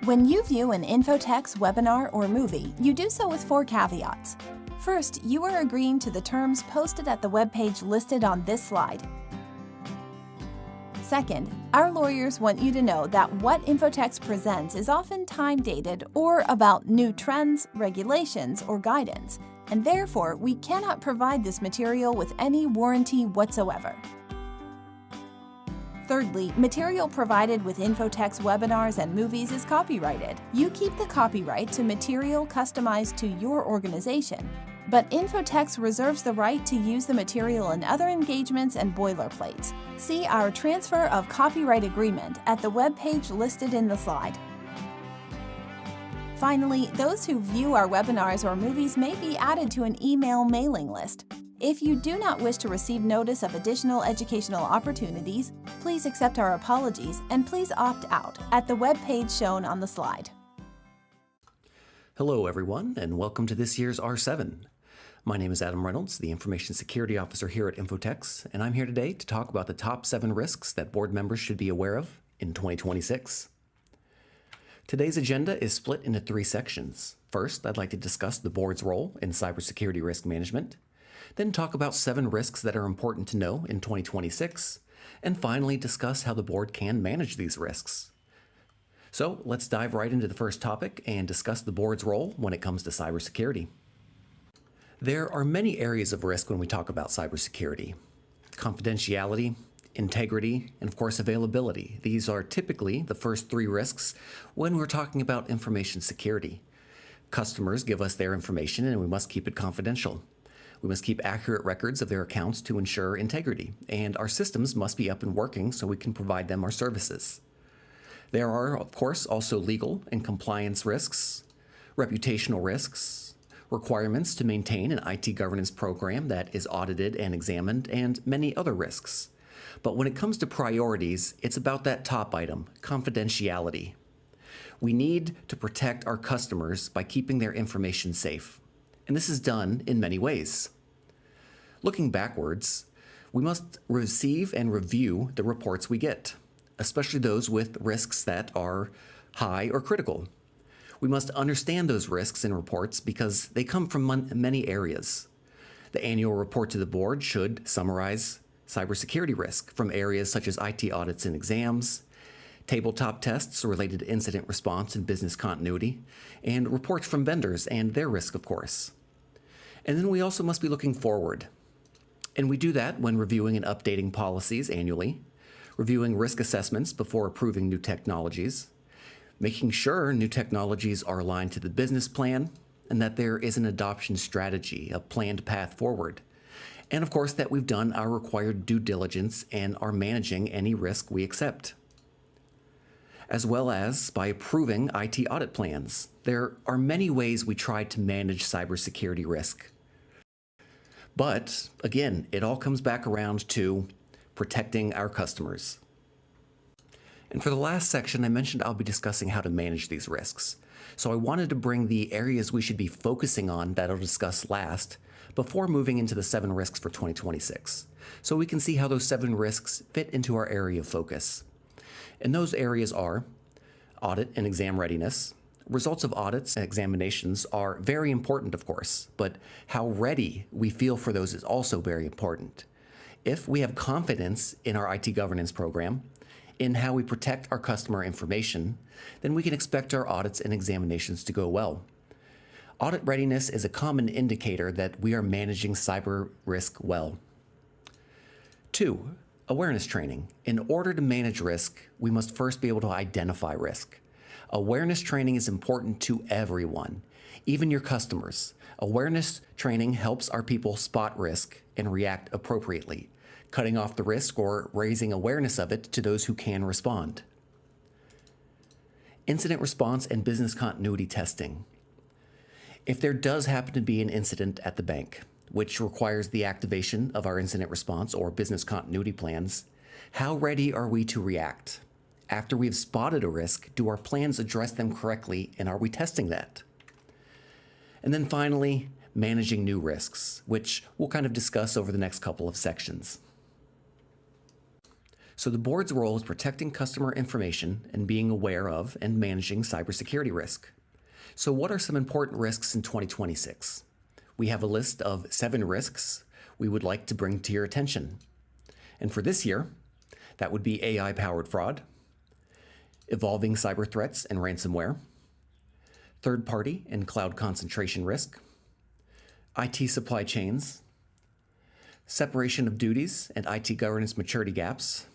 When you view an infotext, webinar, or movie, you do so with 4 caveats. First, you are agreeing to the terms posted at the webpage listed on this slide. Second, our lawyers want you to know that what infotext presents is often time-dated or about new trends, regulations, or guidance, and therefore we cannot provide this material with any warranty whatsoever. Thirdly, material provided with infotext webinars and movies is copyrighted. You keep the copyright to material customized to your organization, but Infotext reserves the right to use the material in other engagements and boilerplates. See our Transfer of Copyright Agreement at the webpage listed in the slide. Finally, those who view our webinars or movies may be added to an email mailing list. If you do not wish to receive notice of additional educational opportunities, please accept our apologies and please opt out at the webpage shown on the slide. Hello everyone, and welcome to this year's R7. My name is Adam Reynolds, the Information Security Officer here at Infotext, and I'm here today to talk about the top 7 risks that board members should be aware of in 2026. Today's agenda is split into 3 sections. First, I'd like to discuss the board's role in cybersecurity risk management, then talk about 7 risks that are important to know in 2026, and finally discuss how the board can manage these risks. So let's dive right into the first topic and discuss the board's role when it comes to cybersecurity. There are many areas of risk when we talk about cybersecurity. Confidentiality, integrity, and of course availability. These are typically the first 3 risks when we're talking about information security. Customers give us their information and we must keep it confidential. We must keep accurate records of their accounts to ensure integrity, and our systems must be up and working so we can provide them our services. There are, of course, also legal and compliance risks, reputational risks, requirements to maintain an IT governance program that is audited and examined, and many other risks. But when it comes to priorities, it's about that top item, confidentiality. We need to protect our customers by keeping their information safe. And this is done in many ways. Looking backwards, we must receive and review the reports we get, especially those with risks that are high or critical. We must understand those risks in reports because they come from many areas. The annual report to the board should summarize cybersecurity risk from areas such as IT audits and exams, tabletop tests related to incident response and business continuity, and reports from vendors and their risk, of course. And then we also must be looking forward. And we do that when reviewing and updating policies annually, reviewing risk assessments before approving new technologies, making sure new technologies are aligned to the business plan, and that there is an adoption strategy, a planned path forward. And of course that we've done our required due diligence and are managing any risk we accept. As well as by approving IT audit plans. There are many ways we try to manage cybersecurity risk. But again, it all comes back around to protecting our customers. And for the last section, I mentioned I'll be discussing how to manage these risks. So I wanted to bring the areas we should be focusing on that I'll discuss last before moving into the 7 risks for 2026. So we can see how those 7 risks fit into our area of focus. And those areas are audit and exam readiness. Results of audits and examinations are very important, of course, but how ready we feel for those is also very important. If we have confidence in our IT governance program, in how we protect our customer information, then we can expect our audits and examinations to go well. Audit readiness is a common indicator that we are managing cyber risk well. 2, awareness training. In order to manage risk, we must first be able to identify risk. Awareness training is important to everyone, even your customers. Awareness training helps our people spot risk and react appropriately, cutting off the risk or raising awareness of it to those who can respond. Incident response and business continuity testing. If there does happen to be an incident at the bank, which requires the activation of our incident response or business continuity plans, how ready are we to react? After we've spotted a risk, do our plans address them correctly, and are we testing that? And then finally, managing new risks, which we'll kind of discuss over the next couple of sections. So the board's role is protecting customer information and being aware of and managing cybersecurity risk. So what are some important risks in 2026? We have a list of 7 risks we would like to bring to your attention. And for this year, that would be AI-powered fraud, evolving cyber threats and ransomware, third-party and cloud concentration risk, IT supply chains, separation of duties and IT governance maturity gaps,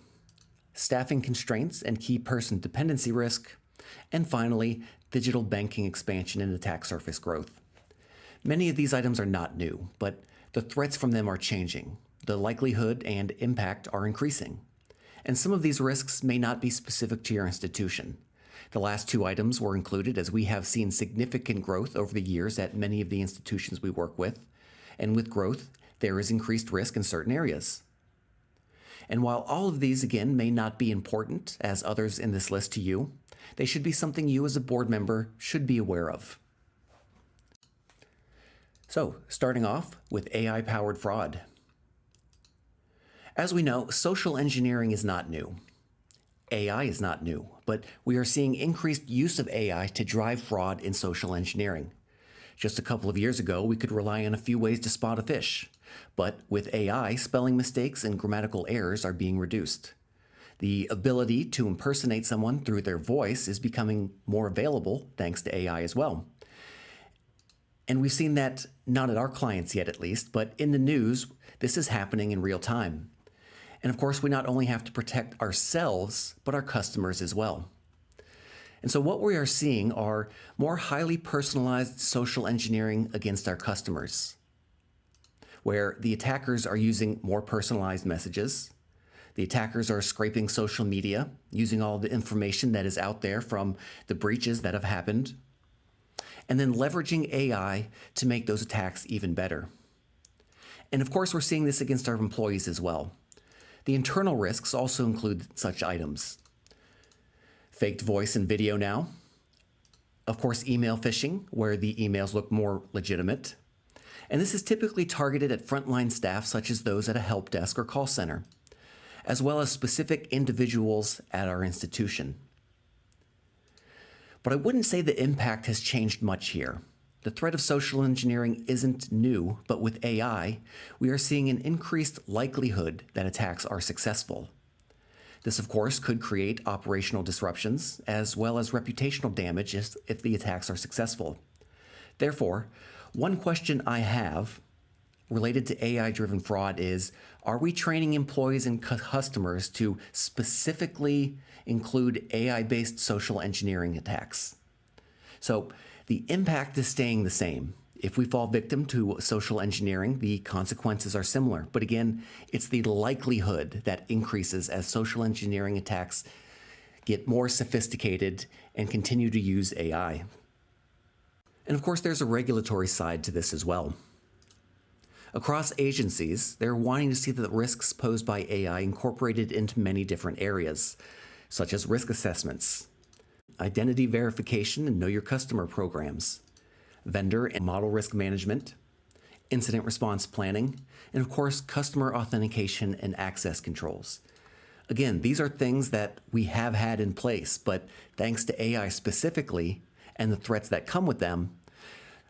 staffing constraints and key person dependency risk, and finally, digital banking expansion and attack surface growth. Many of these items are not new, but the threats from them are changing. The likelihood and impact are increasing. And some of these risks may not be specific to your institution. The last 2 items were included as we have seen significant growth over the years at many of the institutions we work with. And with growth, there is increased risk in certain areas. And while all of these, again, may not be important as others in this list to you, they should be something you as a board member should be aware of. So, starting off with AI-powered fraud. As we know, social engineering is not new. AI is not new, but we are seeing increased use of AI to drive fraud in social engineering. Just a couple of years ago, we could rely on a few ways to spot a fish. But with AI, spelling mistakes and grammatical errors are being reduced. The ability to impersonate someone through their voice is becoming more available thanks to AI as well. And we've seen that not at our clients yet, at least, but in the news, this is happening in real time. And of course, we not only have to protect ourselves, but our customers as well. And so what we are seeing are more highly personalized social engineering against our customers, where the attackers are using more personalized messages. The attackers are scraping social media, using all the information that is out there from the breaches that have happened, and then leveraging AI to make those attacks even better. And of course, we're seeing this against our employees as well. The internal risks also include such items. Faked voice and video now. Of course, email phishing, where the emails look more legitimate. And this is typically targeted at frontline staff such as those at a help desk or call center, as well as specific individuals at our institution. But I wouldn't say the impact has changed much here. The threat of social engineering isn't new, but with AI, we are seeing an increased likelihood that attacks are successful. This, of course, could create operational disruptions as well as reputational damage if the attacks are successful. Therefore, one question I have related to AI-driven fraud is, are we training employees and customers to specifically include AI-based social engineering attacks? So the impact is staying the same. If we fall victim to social engineering, the consequences are similar. But again, it's the likelihood that increases as social engineering attacks get more sophisticated and continue to use AI. And of course, there's a regulatory side to this as well. Across agencies, they're wanting to see the risks posed by AI incorporated into many different areas, such as risk assessments, identity verification and know your customer programs, vendor and model risk management, incident response planning, and of course, customer authentication and access controls. Again, these are things that we have had in place, but thanks to AI specifically and the threats that come with them,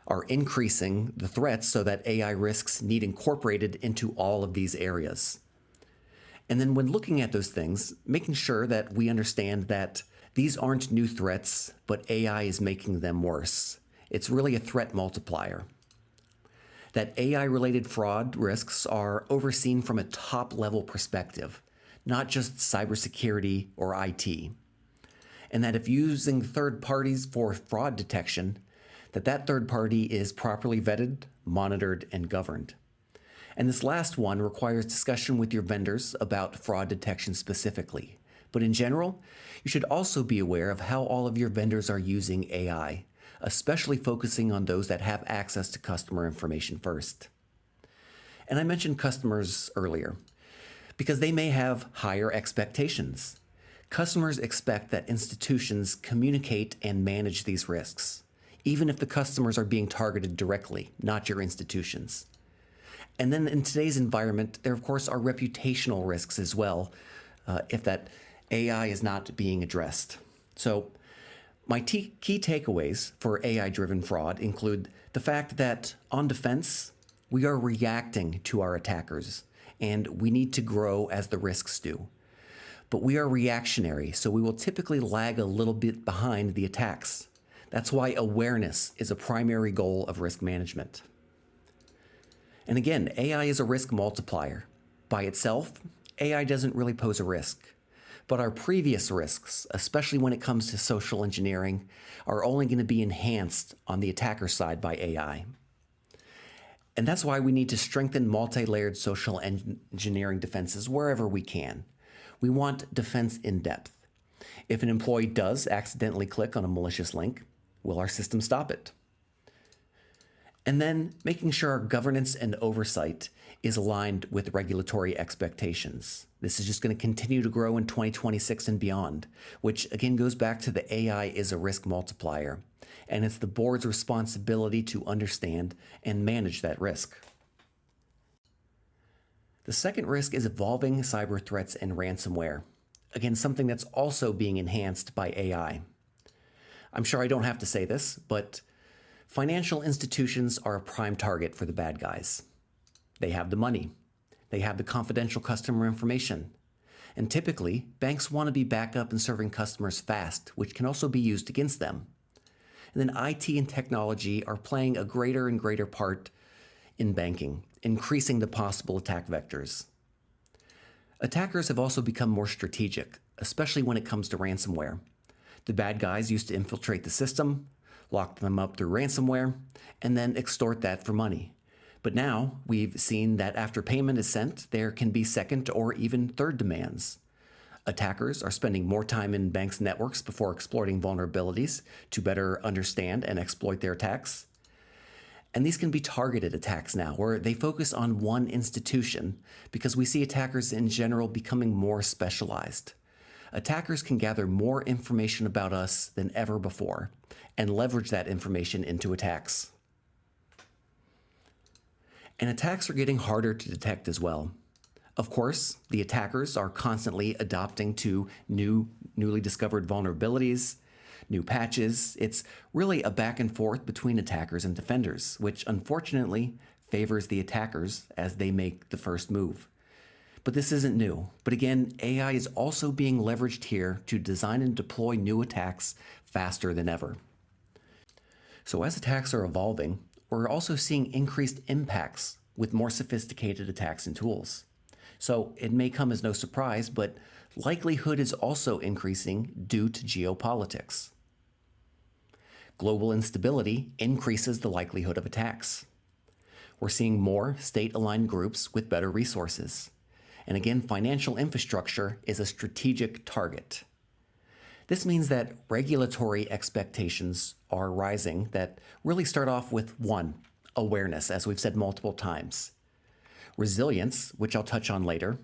are increasing the threats so that AI risks need incorporated into all of these areas. And then when looking at those things, making sure that we understand that these aren't new threats, but AI is making them worse. It's really a threat multiplier. That AI-related fraud risks are overseen from a top-level perspective, not just cybersecurity or IT. And that if using third parties for fraud detection, that third party is properly vetted, monitored, and governed. And this last one requires discussion with your vendors about fraud detection specifically. But in general, you should also be aware of how all of your vendors are using AI, especially focusing on those that have access to customer information first. And I mentioned customers earlier, because they may have higher expectations. Customers expect that institutions communicate and manage these risks, even if the customers are being targeted directly, not your institutions. And then in today's environment, there of course are reputational risks as well, if that AI is not being addressed. So my key takeaways for AI-driven fraud include the fact that on defense, we are reacting to our attackers, and we need to grow as the risks do. But we are reactionary, so we will typically lag a little bit behind the attacks. That's why awareness is a primary goal of risk management. And again, AI is a risk multiplier. By itself, AI doesn't really pose a risk. But our previous risks, especially when it comes to social engineering, are only going to be enhanced on the attacker side by AI. And that's why we need to strengthen multi-layered social engineering defenses wherever we can. We want defense in depth. If an employee does accidentally click on a malicious link, will our system stop it? And then making sure our governance and oversight is aligned with regulatory expectations. This is just going to continue to grow in 2026 and beyond, which again goes back to the AI is a risk multiplier, and it's the board's responsibility to understand and manage that risk. The second risk is evolving cyber threats and ransomware. Again, something that's also being enhanced by AI. I'm sure I don't have to say this, but financial institutions are a prime target for the bad guys. They have the money. They have the confidential customer information. And typically, banks want to be back up and serving customers fast, which can also be used against them. And then IT and technology are playing a greater and greater part in banking, increasing the possible attack vectors. Attackers have also become more strategic, especially when it comes to ransomware. The bad guys used to infiltrate the system, lock them up through ransomware, and then extort that for money. But now we've seen that after payment is sent, there can be second or even third demands. Attackers are spending more time in banks' networks before exploiting vulnerabilities to better understand and exploit their attacks. And these can be targeted attacks now, where they focus on one institution because we see attackers in general becoming more specialized. Attackers can gather more information about us than ever before and leverage that information into attacks. And attacks are getting harder to detect as well. Of course, the attackers are constantly adapting to newly discovered vulnerabilities, new patches. It's really a back and forth between attackers and defenders, which unfortunately favors the attackers as they make the first move. But this isn't new. But again, AI is also being leveraged here to design and deploy new attacks faster than ever. So as attacks are evolving, we're also seeing increased impacts with more sophisticated attacks and tools. So it may come as no surprise, but likelihood is also increasing due to geopolitics. Global instability increases the likelihood of attacks. We're seeing more state-aligned groups with better resources. And again, financial infrastructure is a strategic target. This means that regulatory expectations are rising that really start off with one, awareness, as we've said multiple times. Resilience, which I'll touch on later.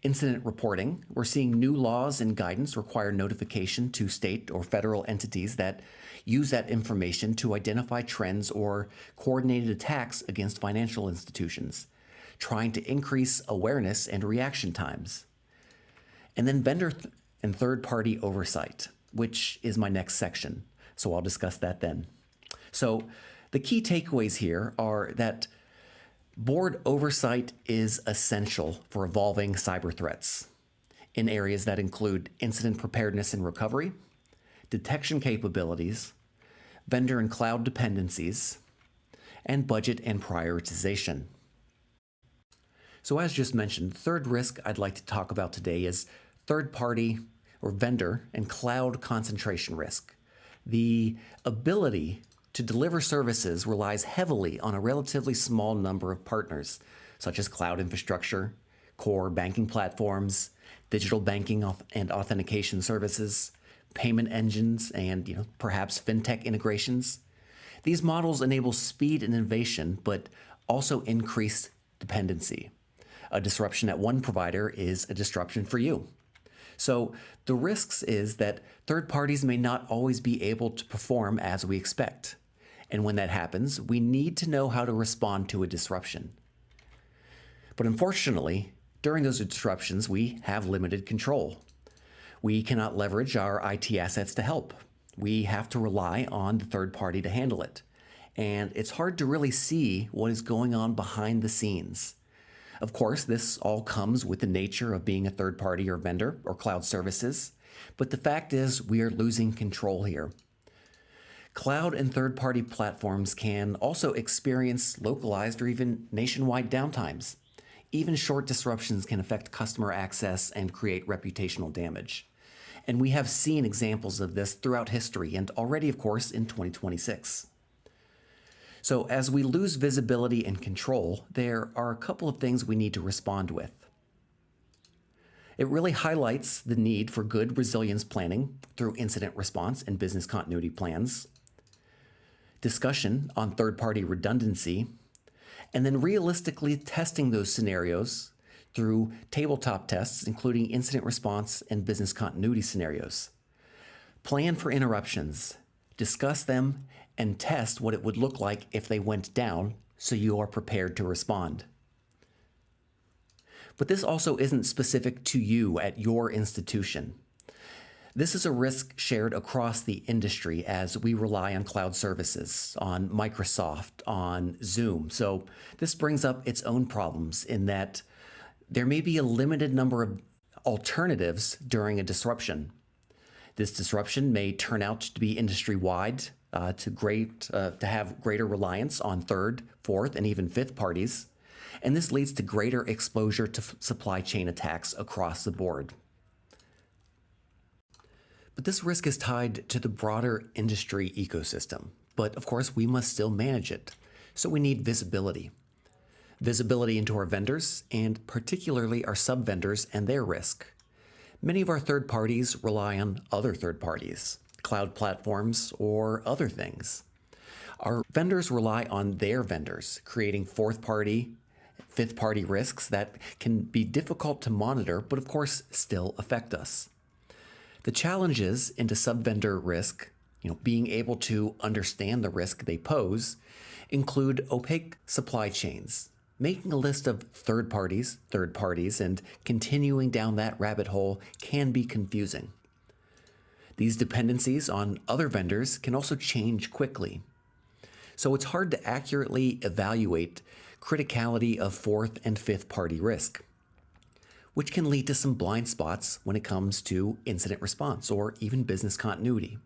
Incident reporting, we're seeing new laws and guidance require notification to state or federal entities that use that information to identify trends or coordinated attacks against financial institutions, trying to increase awareness and reaction times. And then vendor and third-party oversight, which is my next section, so I'll discuss that then. So the key takeaways here are that board oversight is essential for evolving cyber threats in areas that include incident preparedness and recovery, detection capabilities, vendor and cloud dependencies, and budget and prioritization. So as just mentioned, the third risk I'd like to talk about today is third-party or vendor and cloud concentration risk. The ability to deliver services relies heavily on a relatively small number of partners, such as cloud infrastructure, core banking platforms, digital banking and authentication services, payment engines, and perhaps fintech integrations. These models enable speed and innovation, but also increase dependency. A disruption at one provider is a disruption for you. So the risks is that third parties may not always be able to perform as we expect. And when that happens, we need to know how to respond to a disruption. But unfortunately, During those disruptions, we have limited control. We cannot leverage our IT assets to help. We have to rely on the third party to handle it. And it's hard to really see what is going on behind the scenes. Of course, this all comes with the nature of being a third party or vendor or cloud services, but the fact is we are losing control here. Cloud and third-party platforms can also experience localized or even nationwide downtimes. Even short disruptions can affect customer access and create reputational damage. And we have seen examples of this throughout history and already, of course, in 2026. So as we lose visibility and control, there are a couple of things we need to respond with. It really highlights the need for good resilience planning through incident response and business continuity plans, discussion on third-party redundancy, and then realistically testing those scenarios through tabletop tests, including incident response and business continuity scenarios. Plan for interruptions, discuss them, and test what it would look like if they went down so you are prepared to respond. But this also isn't specific to you at your institution. This is a risk shared across the industry as we rely on cloud services, on Microsoft, on Zoom. So this brings up its own problems in that there may be a limited number of alternatives during a disruption. This disruption may turn out to be industry-wide, to have greater reliance on third, fourth, and even fifth parties. And this leads to greater exposure to supply chain attacks across the board. But this risk is tied to the broader industry ecosystem. But of course, we must still manage it. So we need visibility. Visibility into our vendors, and particularly our sub-vendors and their risk. Many of our third parties rely on other third parties, cloud platforms, or other things. Our vendors rely on their vendors, creating fourth-party, fifth-party risks that can be difficult to monitor, but of course still affect us. The challenges into sub-vendor risk, being able to understand the risk they pose, include opaque supply chains. Making a list of third parties, and continuing down that rabbit hole can be confusing. These dependencies on other vendors can also change quickly. So it's hard to accurately evaluate criticality of fourth and fifth party risk, which can lead to some blind spots when it comes to incident response or even business continuity.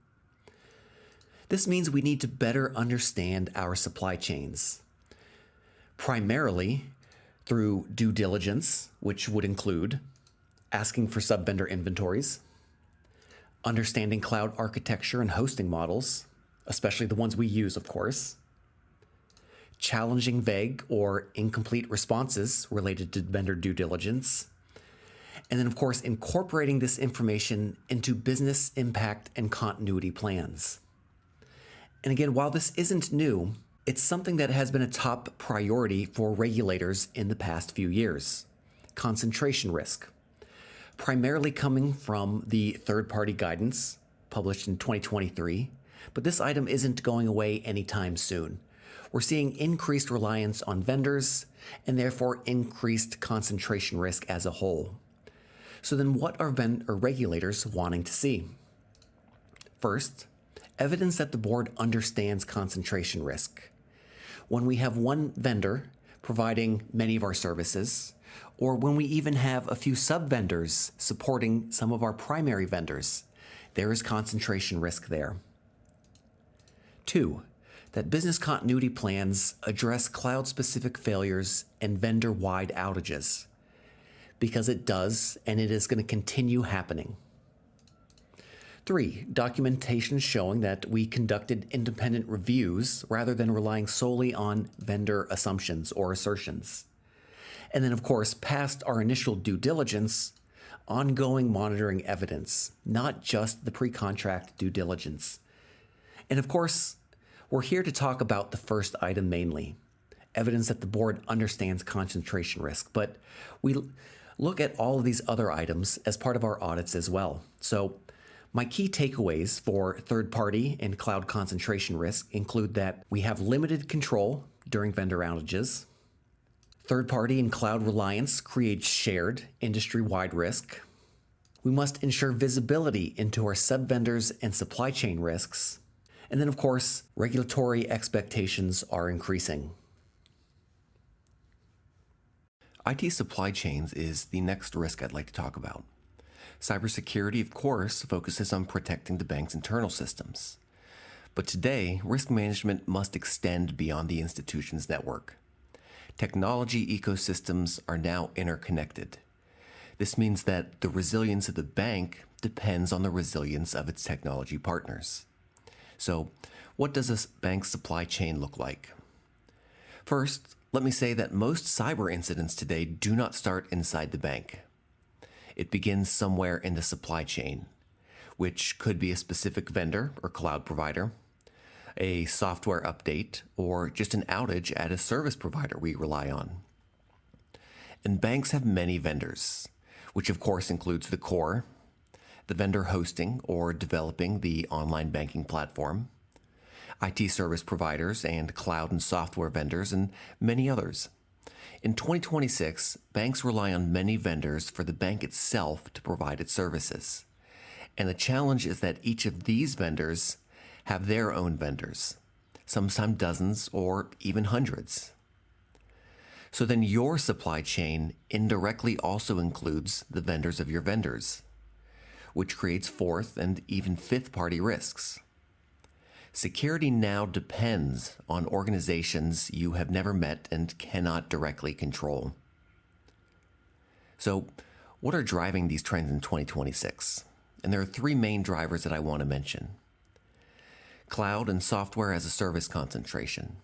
This means we need to better understand our supply chains, primarily through due diligence, which would include asking for sub-vendor inventories, understanding cloud architecture and hosting models, especially the ones we use, of course, challenging vague or incomplete responses related to vendor due diligence, and then, of course, incorporating this information into business impact and continuity plans. And again, while this isn't new, it's something that has been a top priority for regulators in the past few years. Concentration risk, primarily coming from the third-party guidance published in 2023, but this item isn't going away anytime soon. We're seeing increased reliance on vendors and therefore increased concentration risk as a whole. So then what are regulators wanting to see? First, evidence that the board understands concentration risk. When we have one vendor providing many of our services, or when we even have a few sub-vendors supporting some of our primary vendors, there is concentration risk there. 2, that business continuity plans address cloud-specific failures and vendor-wide outages, because it does, and it is going to continue happening. 3, documentation showing that we conducted independent reviews rather than relying solely on vendor assumptions or assertions. And then, of course, past our initial due diligence, ongoing monitoring evidence, not just the pre-contract due diligence. And of course, we're here to talk about the first item mainly, evidence that the board understands concentration risk, but we look at all of these other items as part of our audits as well. So my key takeaways for third-party and cloud concentration risk include that we have limited control during vendor outages, Third-party and cloud reliance creates shared, industry-wide risk. We must ensure visibility into our sub-vendors and supply chain risks. And then, of course, regulatory expectations are increasing. IT supply chains is the next risk I'd like to talk about. Cybersecurity, of course, focuses on protecting the bank's internal systems. But today, risk management must extend beyond the institution's network. Technology ecosystems are now interconnected. This means that the resilience of the bank depends on the resilience of its technology partners. So, what does a bank's supply chain look like? First, let me say that most cyber incidents today do not start inside the bank. It begins somewhere in the supply chain, which could be a specific vendor or cloud provider, a software update, or just an outage at a service provider we rely on. And banks have many vendors, which of course includes the core, the vendor hosting or developing the online banking platform, IT service providers and cloud and software vendors, and many others. In 2026, banks rely on many vendors for the bank itself to provide its services. And the challenge is that each of these vendors have their own vendors, sometimes dozens or even hundreds. So then your supply chain indirectly also includes the vendors of your vendors, which creates fourth and even fifth-party risks. Security now depends on organizations you have never met and cannot directly control. So, what are driving these trends in 2026? And there are three main drivers that I want to mention. Cloud and software as a service concentration.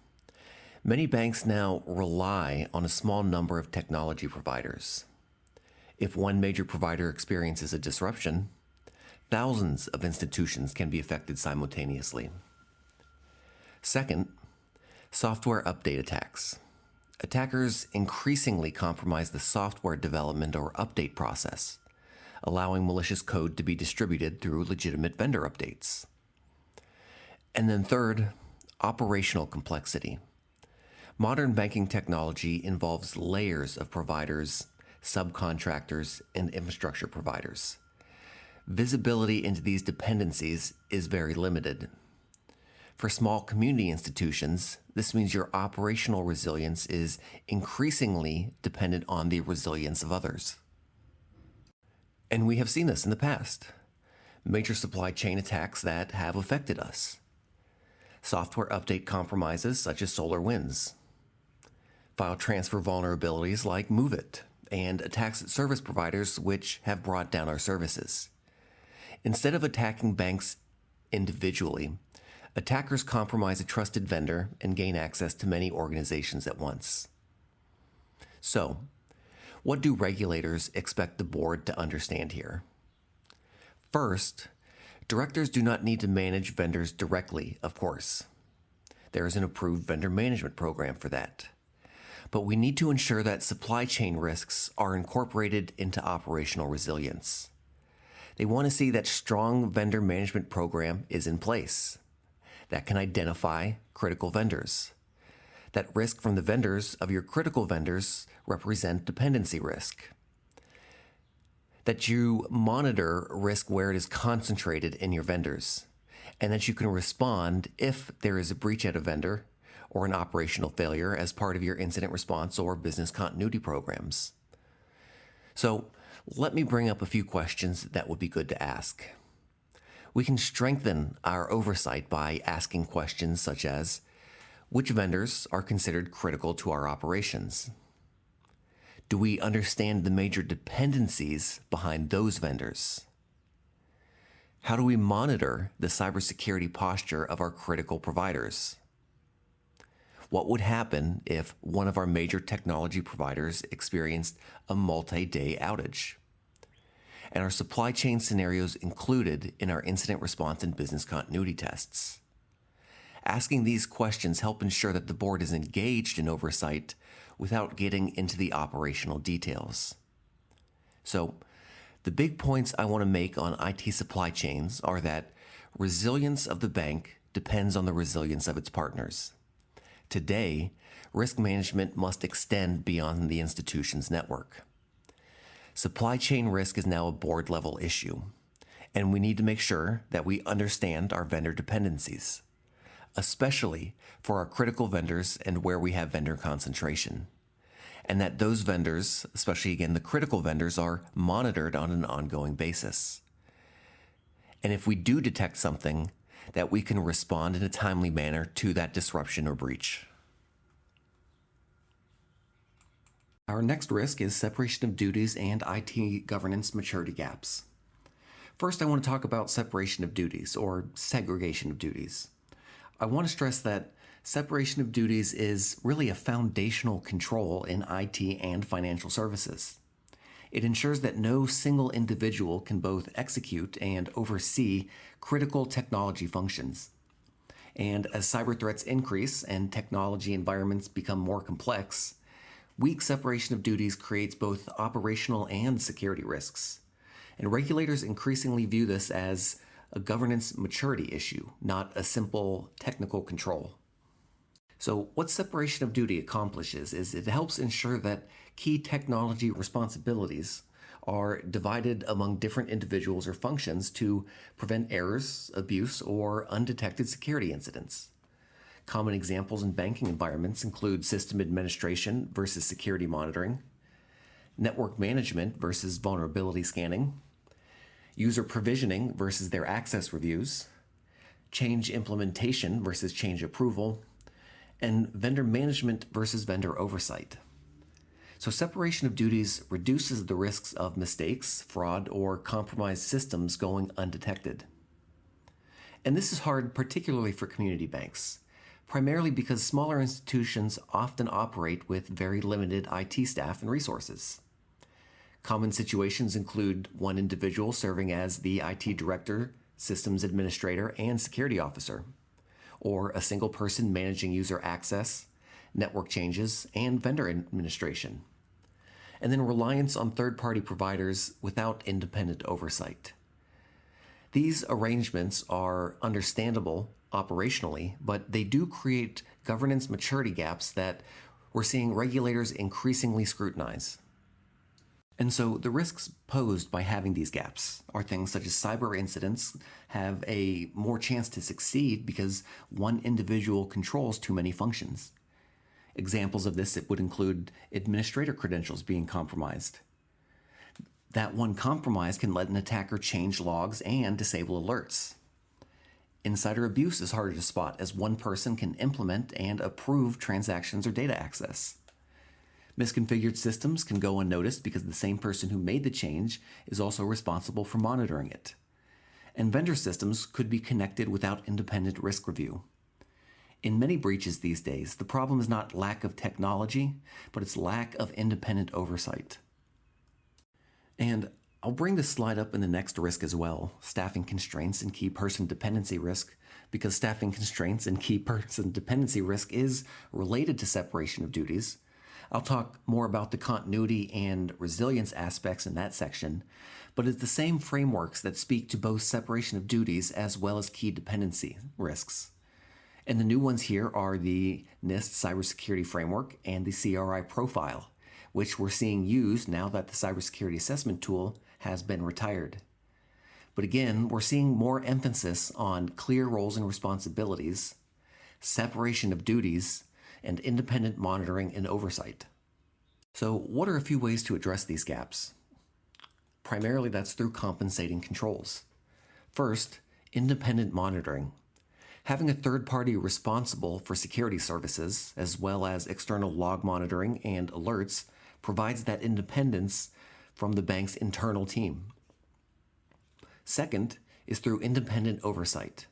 Many banks now rely on a small number of technology providers. If one major provider experiences a disruption, thousands of institutions can be affected simultaneously. Second, software update attacks. Attackers increasingly compromise the software development or update process, allowing malicious code to be distributed through legitimate vendor updates. And then third, operational complexity. Modern banking technology involves layers of providers, subcontractors, and infrastructure providers. Visibility into these dependencies is very limited. For small community institutions, this means your operational resilience is increasingly dependent on the resilience of others. And we have seen this in the past. Major supply chain attacks that have affected us. Software update compromises such as SolarWinds. File transfer vulnerabilities like MoveIt, and attacks at service providers which have brought down our services. Instead of attacking banks individually, attackers compromise a trusted vendor and gain access to many organizations at once. So, what do regulators expect the board to understand here? First, directors do not need to manage vendors directly, of course. There is an approved vendor management program for that. But we need to ensure that supply chain risks are incorporated into operational resilience. They want to see that strong vendor management program is in place that can identify critical vendors. That risk from the vendors of your critical vendors represent dependency risk. That you monitor risk where it is concentrated in your vendors, and that you can respond if there is a breach at a vendor or an operational failure as part of your incident response or business continuity programs. So, let me bring up a few questions that would be good to ask. We can strengthen our oversight by asking questions such as, which vendors are considered critical to our operations? Do we understand the major dependencies behind those vendors? How do we monitor the cybersecurity posture of our critical providers? What would happen if one of our major technology providers experienced a multi-day outage? And are supply chain scenarios included in our incident response and business continuity tests? Asking these questions help ensure that the board is engaged in oversight without getting into the operational details. So, the big points I want to make on IT supply chains are that resilience of the bank depends on the resilience of its partners. Today, risk management must extend beyond the institution's network. Supply chain risk is now a board-level issue, and we need to make sure that we understand our vendor dependencies, especially for our critical vendors and where we have vendor concentration, and that those vendors, especially again the critical vendors, are monitored on an ongoing basis. And if we do detect something, that we can respond in a timely manner to that disruption or breach. Our next risk is separation of duties and IT governance maturity gaps. First, I want to talk about separation of duties, or segregation of duties. I want to stress that separation of duties is really a foundational control in IT and financial services. It ensures that no single individual can both execute and oversee critical technology functions. And as cyber threats increase and technology environments become more complex, weak separation of duties creates both operational and security risks. And regulators increasingly view this as a governance maturity issue, not a simple technical control. So what separation of duty accomplishes is it helps ensure that key technology responsibilities are divided among different individuals or functions to prevent errors, abuse, or undetected security incidents. Common examples in banking environments include system administration versus security monitoring, network management versus vulnerability scanning, user provisioning versus their access reviews, change implementation versus change approval, and vendor management versus vendor oversight. So separation of duties reduces the risks of mistakes, fraud, or compromised systems going undetected. And this is hard particularly for community banks, primarily because smaller institutions often operate with very limited IT staff and resources. Common situations include one individual serving as the IT director, systems administrator, and security officer, or a single person managing user access, network changes, and vendor administration, and then reliance on third-party providers without independent oversight. These arrangements are understandable operationally, but they do create governance maturity gaps that we're seeing regulators increasingly scrutinize. And so the risks posed by having these gaps are things such as cyber incidents have a more chance to succeed because one individual controls too many functions. Examples of this would include administrator credentials being compromised. That one compromise can let an attacker change logs and disable alerts. Insider abuse is harder to spot as one person can implement and approve transactions or data access. Misconfigured systems can go unnoticed because the same person who made the change is also responsible for monitoring it. And vendor systems could be connected without independent risk review. In many breaches these days, the problem is not lack of technology, but it's lack of independent oversight. And I'll bring this slide up in the next risk as well, staffing constraints and key person dependency risk, because staffing constraints and key person dependency risk is related to separation of duties. I'll talk more about the continuity and resilience aspects in that section, but it's the same frameworks that speak to both separation of duties as well as key dependency risks. And the new ones here are the NIST Cybersecurity Framework and the CRI Profile, which we're seeing used now that the Cybersecurity Assessment Tool has been retired. But again, we're seeing more emphasis on clear roles and responsibilities, separation of duties, and independent monitoring and oversight. So what are a few ways to address these gaps? Primarily, that's through compensating controls. First, independent monitoring. Having a third party responsible for security services, as well as external log monitoring and alerts, provides that independence from the bank's internal team. Second is through independent oversight.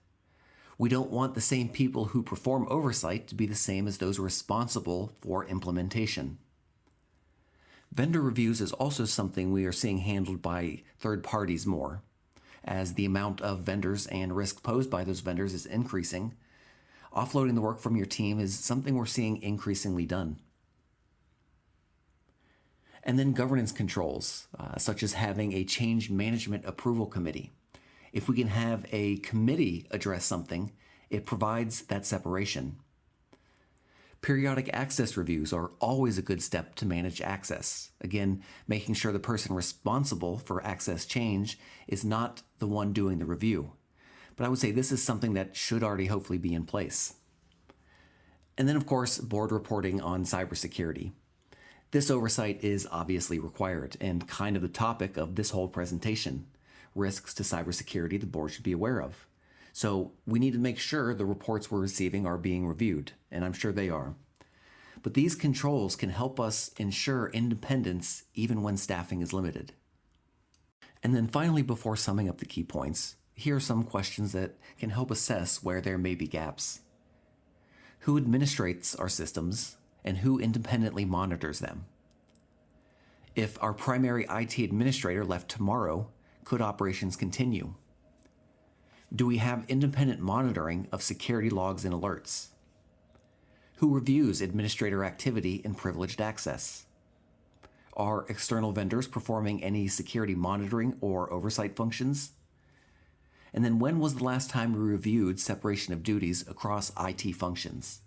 We don't want the same people who perform oversight to be the same as those responsible for implementation. Vendor reviews is also something we are seeing handled by third parties more. As the amount of vendors and risk posed by those vendors is increasing, offloading the work from your team is something we're seeing increasingly done. And then governance controls, such as having a change management approval committee. If we can have a committee address something, it provides that separation. Periodic access reviews are always a good step to manage access. Again, making sure the person responsible for access change is not the one doing the review. But I would say this is something that should already hopefully be in place. And then, of course, board reporting on cybersecurity. This oversight is obviously required and kind of the topic of this whole presentation. Risks to cybersecurity the board should be aware of. So we need to make sure the reports we're receiving are being reviewed, and I'm sure they are. But these controls can help us ensure independence even when staffing is limited. And then finally, before summing up the key points, here are some questions that can help assess where there may be gaps. Who administrates our systems, and who independently monitors them? If our primary IT administrator left tomorrow, could operations continue? Do we have independent monitoring of security logs and alerts? Who reviews administrator activity and privileged access? Are external vendors performing any security monitoring or oversight functions? And then when was the last time we reviewed separation of duties across IT functions?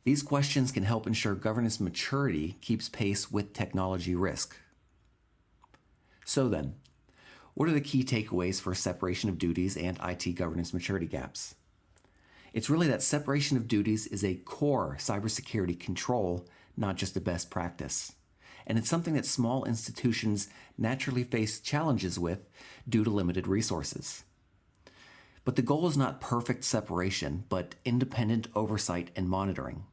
These questions can help ensure governance maturity keeps pace with technology risk. So then, what are the key takeaways for separation of duties and IT governance maturity gaps? It's really that separation of duties is a core cybersecurity control, not just a best practice. And it's something that small institutions naturally face challenges with due to limited resources. But the goal is not perfect separation, but independent oversight and monitoring.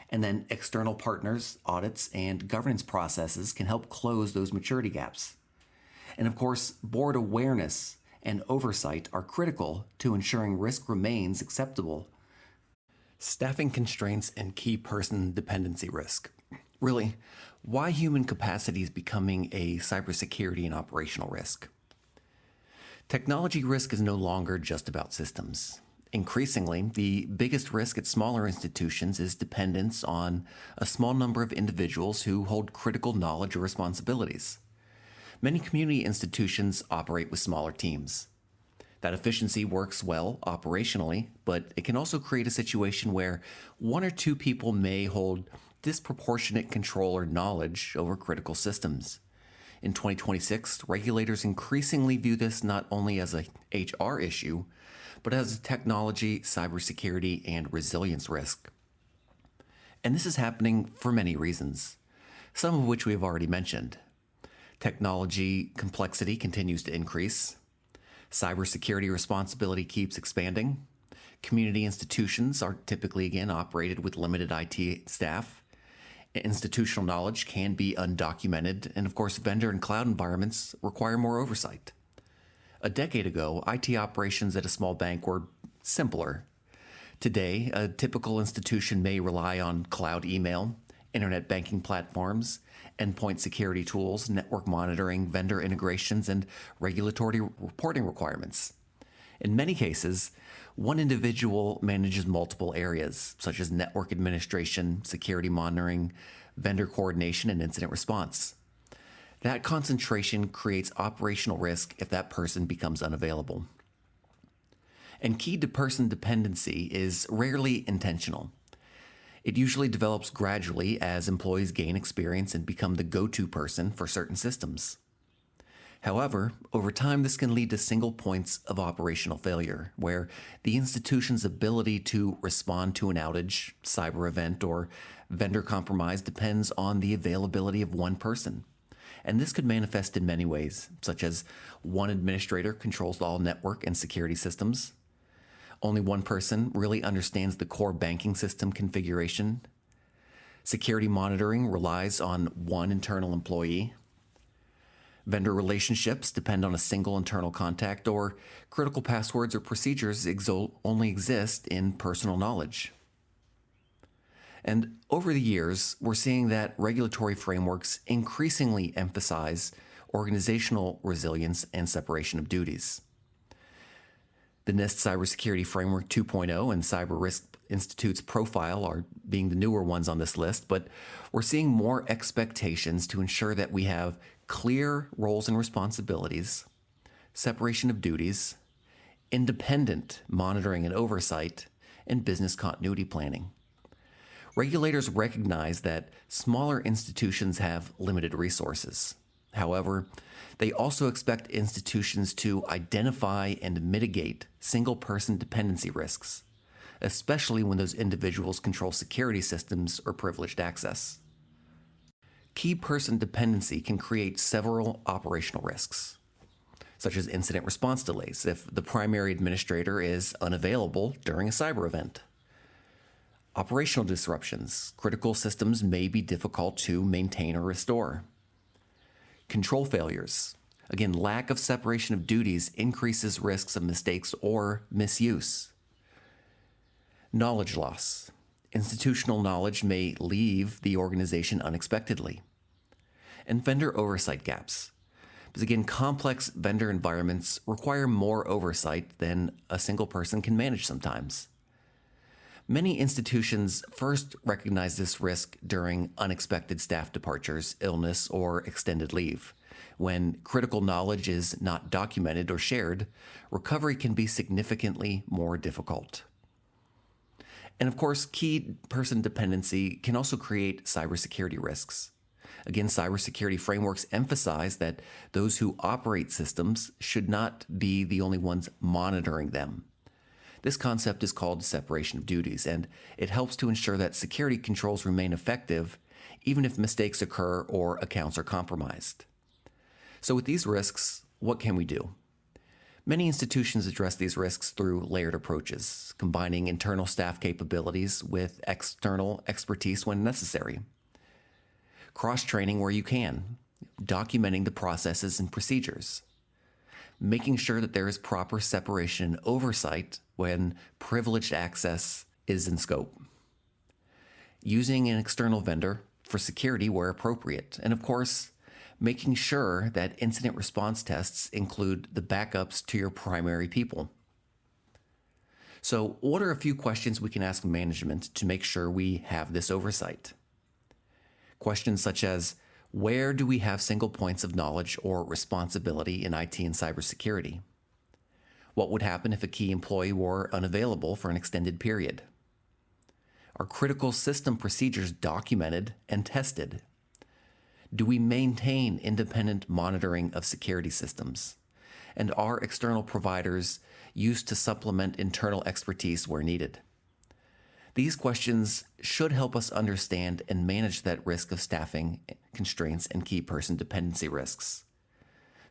And then external partners, audits, and governance processes can help close those maturity gaps. And of course, board awareness and oversight are critical to ensuring risk remains acceptable. Staffing constraints and key person dependency risk. Really, why human capacity is becoming a cybersecurity and operational risk. Technology risk is no longer just about systems. Increasingly, the biggest risk at smaller institutions is dependence on a small number of individuals who hold critical knowledge or responsibilities. Many community institutions operate with smaller teams. That efficiency works well operationally, but it can also create a situation where one or two people may hold disproportionate control or knowledge over critical systems. In 2026, regulators increasingly view this not only as a HR issue, but as a technology, cybersecurity, and resilience risk. And this is happening for many reasons, some of which we have already mentioned. Technology complexity continues to increase. Cybersecurity responsibility keeps expanding. Community institutions are typically, again, operated with limited IT staff. Institutional knowledge can be undocumented. And of course, vendor and cloud environments require more oversight. A decade ago, IT operations at a small bank were simpler. Today, a typical institution may rely on cloud email, internet banking platforms, endpoint security tools, network monitoring, vendor integrations, and regulatory reporting requirements. In many cases, one individual manages multiple areas, such as network administration, security monitoring, vendor coordination, and incident response. That concentration creates operational risk if that person becomes unavailable. And key to person dependency is rarely intentional. It usually develops gradually as employees gain experience and become the go-to person for certain systems. However, over time, this can lead to single points of operational failure, where the institution's ability to respond to an outage, cyber event, or vendor compromise depends on the availability of one person. And this could manifest in many ways, such as one administrator controls all network and security systems. Only one person really understands the core banking system configuration. Security monitoring relies on one internal employee. Vendor relationships depend on a single internal contact, or critical passwords or procedures only exist in personal knowledge. And over the years, we're seeing that regulatory frameworks increasingly emphasize organizational resilience and separation of duties. The NIST Cybersecurity Framework 2.0 and Cyber Risk Institute's profile are being the newer ones on this list, but we're seeing more expectations to ensure that we have clear roles and responsibilities, separation of duties, independent monitoring and oversight, and business continuity planning. Regulators recognize that smaller institutions have limited resources. However, they also expect institutions to identify and mitigate single-person dependency risks, especially when those individuals control security systems or privileged access. Key person dependency can create several operational risks, such as incident response delays if the primary administrator is unavailable during a cyber event. Operational disruptions. Critical systems may be difficult to maintain or restore. Control failures. Again, lack of separation of duties increases risks of mistakes or misuse. Knowledge loss. Institutional knowledge may leave the organization unexpectedly. And vendor oversight gaps. Because again, complex vendor environments require more oversight than a single person can manage sometimes. Many institutions first recognize this risk during unexpected staff departures, illness, or extended leave. When critical knowledge is not documented or shared, recovery can be significantly more difficult. And of course, key person dependency can also create cybersecurity risks. Again, cybersecurity frameworks emphasize that those who operate systems should not be the only ones monitoring them. This concept is called separation of duties, and it helps to ensure that security controls remain effective even if mistakes occur or accounts are compromised. So with these risks, what can we do? Many institutions address these risks through layered approaches, combining internal staff capabilities with external expertise when necessary. Cross-training where you can, documenting the processes and procedures, making sure that there is proper separation and oversight when privileged access is in scope, using an external vendor for security where appropriate, and of course, making sure that incident response tests include the backups to your primary people. So, what are a few questions we can ask management to make sure we have this oversight? Questions such as, where do we have single points of knowledge or responsibility in IT and cybersecurity? What would happen if a key employee were unavailable for an extended period? Are critical system procedures documented and tested? Do we maintain independent monitoring of security systems? And are external providers used to supplement internal expertise where needed? These questions should help us understand and manage that risk of staffing constraints and key person dependency risks.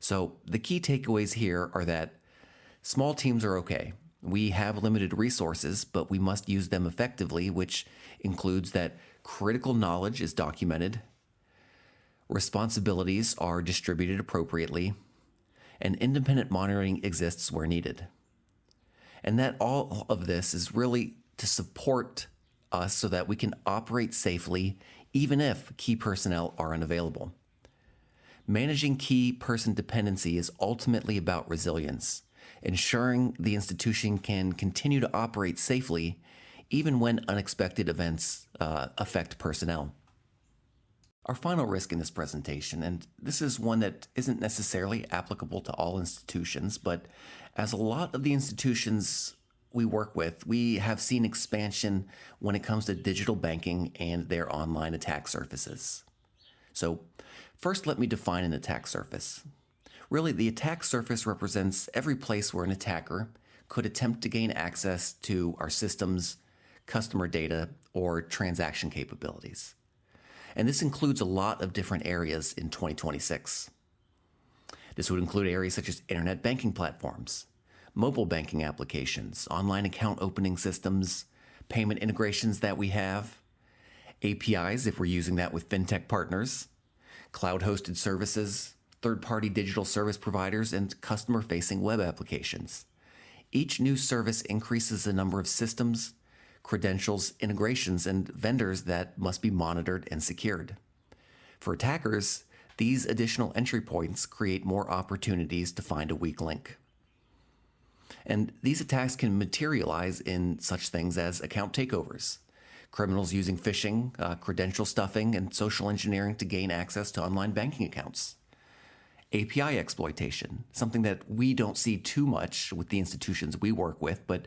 So the key takeaways here are that small teams are okay. We have limited resources, but we must use them effectively, which includes that critical knowledge is documented, responsibilities are distributed appropriately, and independent monitoring exists where needed. And that all of this is really to support us so that we can operate safely even if key personnel are unavailable. Managing key person dependency is ultimately about resilience, ensuring the institution can continue to operate safely even when unexpected events affect personnel. Our final risk in this presentation, and this is one that isn't necessarily applicable to all institutions, but as a lot of the institutions we work with, we have seen expansion when it comes to digital banking and their online attack surfaces. So first, let me define an attack surface. Really, the attack surface represents every place where an attacker could attempt to gain access to our systems, customer data, or transaction capabilities. And this includes a lot of different areas in 2026. This would include areas such as internet banking platforms, mobile banking applications, online account opening systems, payment integrations that we have, APIs if we're using that with fintech partners, cloud-hosted services, third-party digital service providers, and customer-facing web applications. Each new service increases the number of systems, credentials, integrations, and vendors that must be monitored and secured. For attackers, these additional entry points create more opportunities to find a weak link. And these attacks can materialize in such things as account takeovers, criminals using phishing, credential stuffing, and social engineering to gain access to online banking accounts. API exploitation, something that we don't see too much with the institutions we work with, but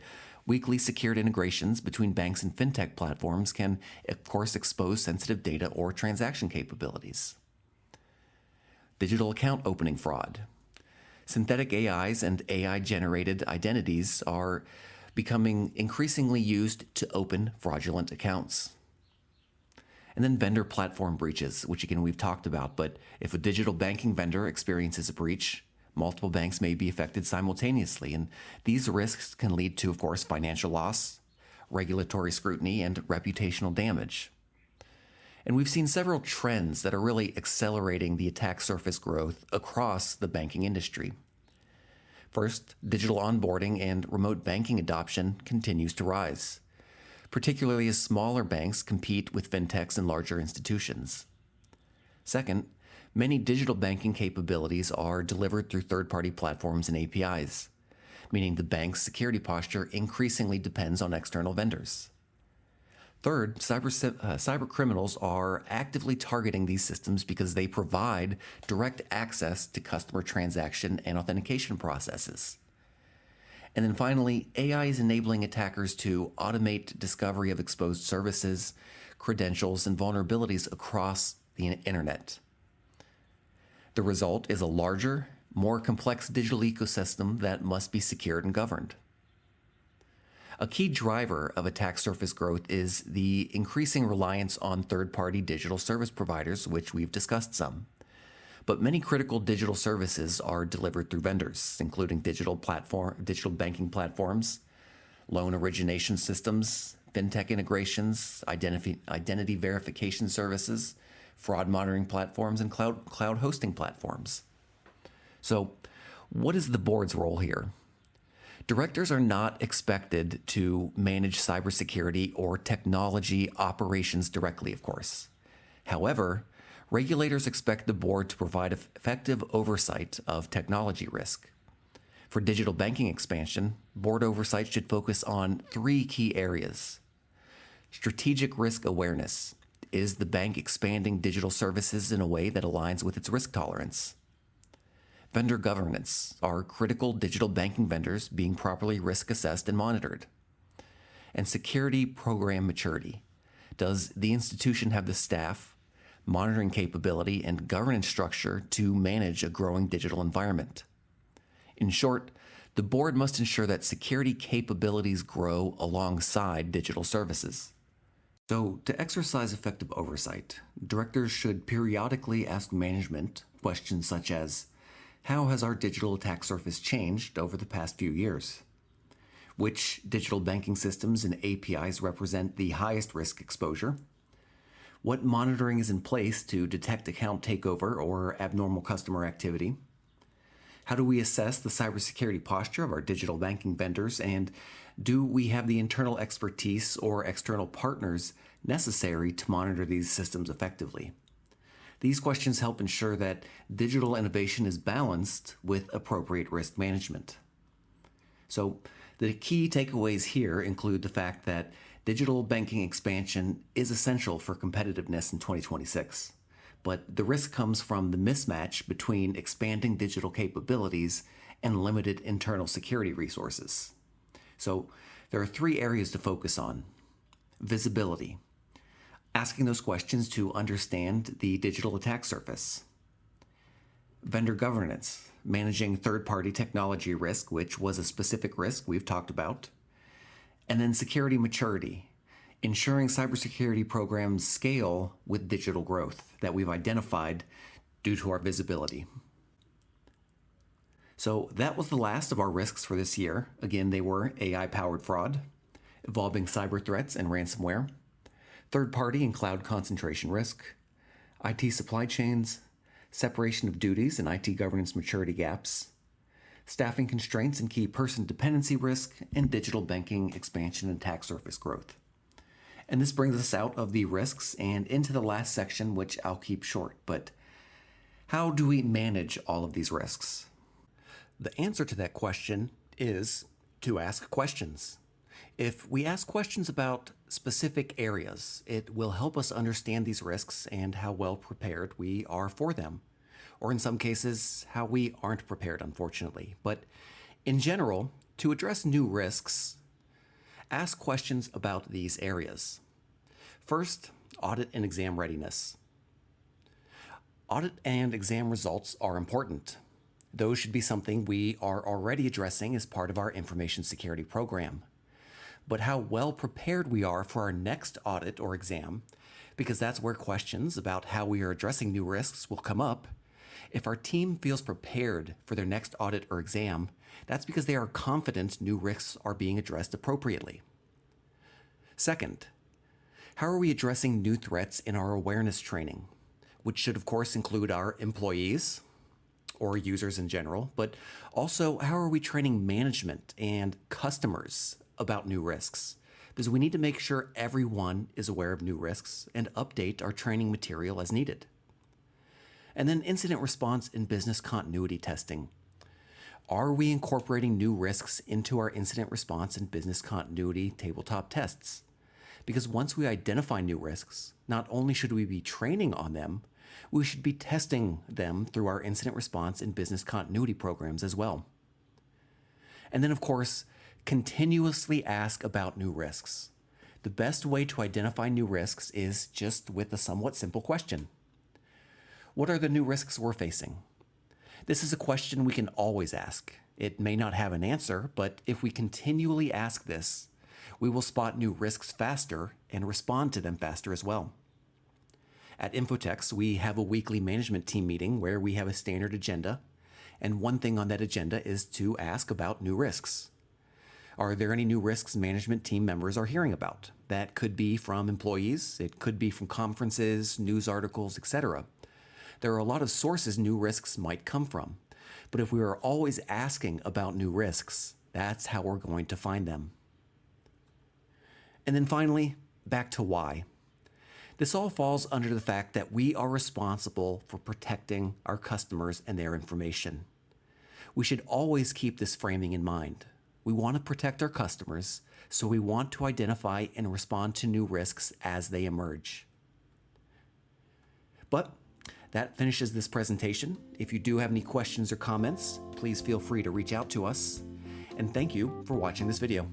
Weakly secured integrations between banks and fintech platforms can, of course, expose sensitive data or transaction capabilities. Digital account opening fraud. Synthetic AIs and AI-generated identities are becoming increasingly used to open fraudulent accounts. And then vendor platform breaches, which again we've talked about, but if a digital banking vendor experiences a breach, multiple banks may be affected simultaneously, and these risks can lead to, of course, financial loss, regulatory scrutiny, and reputational damage. And we've seen several trends that are really accelerating the attack surface growth across the banking industry. First, digital onboarding and remote banking adoption continues to rise, particularly as smaller banks compete with fintechs and larger institutions. Second, many digital banking capabilities are delivered through third-party platforms and APIs, meaning the bank's security posture increasingly depends on external vendors. Third, cyber criminals are actively targeting these systems because they provide direct access to customer transaction and authentication processes. And then finally, AI is enabling attackers to automate discovery of exposed services, credentials, and vulnerabilities across the internet. The result is a larger, more complex digital ecosystem that must be secured and governed. A key driver of attack surface growth is the increasing reliance on third-party digital service providers, which we've discussed some. But many critical digital services are delivered through vendors, including digital banking platforms, loan origination systems, fintech integrations, identity verification services, fraud monitoring platforms, and cloud hosting platforms. So, what is the board's role here? Directors are not expected to manage cybersecurity or technology operations directly, of course. However, regulators expect the board to provide effective oversight of technology risk. For digital banking expansion, board oversight should focus on three key areas. Strategic risk awareness. Is the bank expanding digital services in a way that aligns with its risk tolerance? Vendor governance. Are critical digital banking vendors being properly risk assessed and monitored? And security program maturity. Does the institution have the staff, monitoring capability, and governance structure to manage a growing digital environment? In short, the board must ensure that security capabilities grow alongside digital services. So, to exercise effective oversight, directors should periodically ask management questions such as, how has our digital attack surface changed over the past few years? Which digital banking systems and APIs represent the highest risk exposure? What monitoring is in place to detect account takeover or abnormal customer activity? How do we assess the cybersecurity posture of our digital banking vendors, and do we have the internal expertise or external partners necessary to monitor these systems effectively? These questions help ensure that digital innovation is balanced with appropriate risk management. So, the key takeaways here include the fact that digital banking expansion is essential for competitiveness in 2026. But the risk comes from the mismatch between expanding digital capabilities and limited internal security resources. So there are three areas to focus on. Visibility. Asking those questions to understand the digital attack surface. Vendor governance. Managing third-party technology risk, which was a specific risk we've talked about. And then security maturity. Ensuring cybersecurity programs scale with digital growth that we've identified due to our visibility. So that was the last of our risks for this year. Again, they were AI-powered fraud, evolving cyber threats and ransomware, third-party and cloud concentration risk, IT supply chains, separation of duties and IT governance maturity gaps, staffing constraints and key person dependency risk, and digital banking expansion and attack surface growth. And this brings us out of the risks and into the last section, which I'll keep short. But how do we manage all of these risks? The answer to that question is to ask questions. If we ask questions about specific areas, it will help us understand these risks and how well prepared we are for them. Or in some cases, how we aren't prepared, unfortunately. But in general, to address new risks, ask questions about these areas. First, audit and exam readiness. Audit and exam results are important. Those should be something we are already addressing as part of our information security program. But how well prepared we are for our next audit or exam, because that's where questions about how we are addressing new risks will come up. If our team feels prepared for their next audit or exam, that's because they are confident new risks are being addressed appropriately. Second, how are we addressing new threats in our awareness training, which should of course include our employees or users in general, but also how are we training management and customers about new risks? Because we need to make sure everyone is aware of new risks and update our training material as needed. And then incident response and business continuity testing. Are we incorporating new risks into our incident response and business continuity tabletop tests? Because once we identify new risks, not only should we be training on them, we should be testing them through our incident response and business continuity programs as well. And then, of course, continuously ask about new risks. The best way to identify new risks is just with a somewhat simple question. What are the new risks we're facing? This is a question we can always ask. It may not have an answer, but if we continually ask this, we will spot new risks faster and respond to them faster as well. At Infotex, we have a weekly management team meeting where we have a standard agenda, and one thing on that agenda is to ask about new risks. Are there any new risks management team members are hearing about? That could be from employees, it could be from conferences, news articles, etc. There are a lot of sources new risks might come from, but if we are always asking about new risks, that's how we're going to find them. And then finally, back to why. This all falls under the fact that we are responsible for protecting our customers and their information. We should always keep this framing in mind. We want to protect our customers, so we want to identify and respond to new risks as they emerge. But that finishes this presentation. If you do have any questions or comments, please feel free to reach out to us. And thank you for watching this video.